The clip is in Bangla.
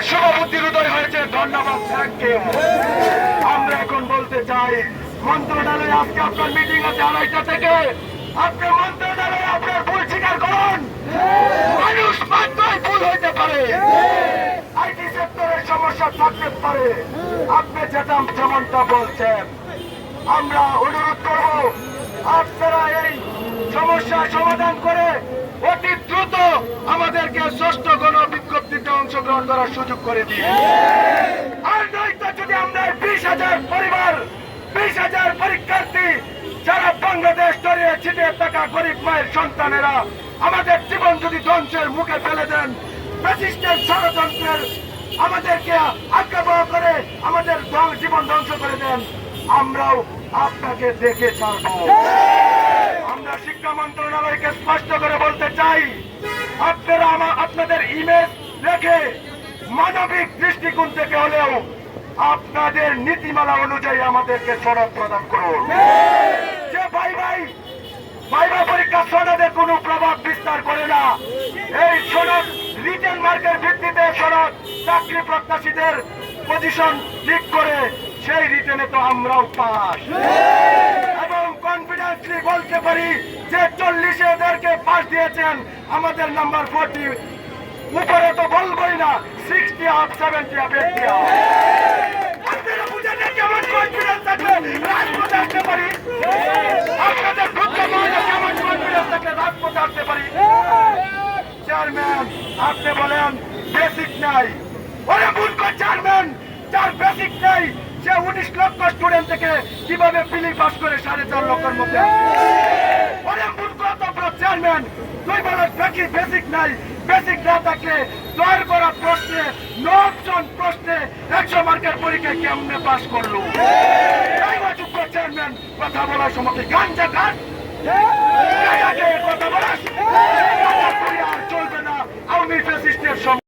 শুভ বুদ্ধির উদয় হয়েছে, ধন্যবাদ, থ্যাংক ইউ। আমরা এখন বলতে চাই, মন্ত্রণালয়ে আজকে আপনার মিটিং আছে 2:30 থেকে। আপনি মন্ত্রণালয়ে আপনার ভুল স্বীকার করুন। মানুষ মাত্রই ভুল হইতে পারে, আইটি সেক্টরের সমস্যা থাকতে পারে। আপনি যেমনটা বলছেন, আমরা অনুরোধ করব আপনারা এই সমস্যার সমাধান করে অতি দ্রুত আমাদেরকে ষষ্ঠ গণবিজ্ঞপ্তিতে অংশগ্রহণ করার সুযোগ করে দিন। আর নয়তো যদি আমরা 20,000 পরিবার, 20,000 পরীক্ষার্থী যারা বাংলাদেশ ছড়িয়ে ছিটিয়ে থাকা গরিব মায়ের সন্তানেরা আমাদের জীবন যদি ধ্বংসের মুখে ফেলে দেন, ফ্যাসিস্টের ষড়যন্ত্রের আমাদেরকে আজ্ঞাবহ করে আমাদের জীবন ধ্বংস করে দেন, আমরাও আপনাকে দেখে ছাড়ব। আমরা শিক্ষা মন্ত্রণালয়কে স্পষ্ট করে বলতে চাই, আপনারা আপনাদের ইমেজ রেখে মানবিক দৃষ্টিকোণ থেকে হলেও আপনাদের নীতিমালা অনুযায়ী আমাদেরকে সনদ প্রদান করুন। যে ভাইবা পরীক্ষা সনদে কোনো প্রভাব বিস্তার করে না। এই সনদ রিটেন মার্কের ভিত্তিতে সনদ চাকরি প্রত্যাশীদের পজিশন ঠিক করে, সেই রিটেনে তো আমরাও পাস এবং কনফিডেন্সলি বলতে পারি যে 40,000কে পাস দিয়েছেন, আমাদের নাম্বার 40 উপরে তো বলবই না, 60 আপ 70 আপ 80 আপ। আপনারা বুঝেন কেমন কনফিডেন্স থাকলে রাজপথে আসতে পারি, আপনাদের কেমন কনফিডেন্স থাকলে রাজপথে আসতে পারি। চেয়ারম্যান আপনি বলেন বেসিক নাই, ওরে মূর্খ চেয়ারম্যান, যার বেসিক নাই সে 19 লক্ষ স্টুডেন্ট থেকে কিভাবে পিলি পাস করে 4.5 লক্ষের মধ্যে। ওরে মূর্খ চেয়ারম্যান, তুই বলো বেসিক নাই, বেসিক না থাকলে তৈরি করা প্রশ্নে 9 অপশন প্রশ্নে 100 মার্কের পরীক্ষা কেমনে পাস করলো? চেয়ারম্যান কথা বলার সময় গাঞ্জা গাছ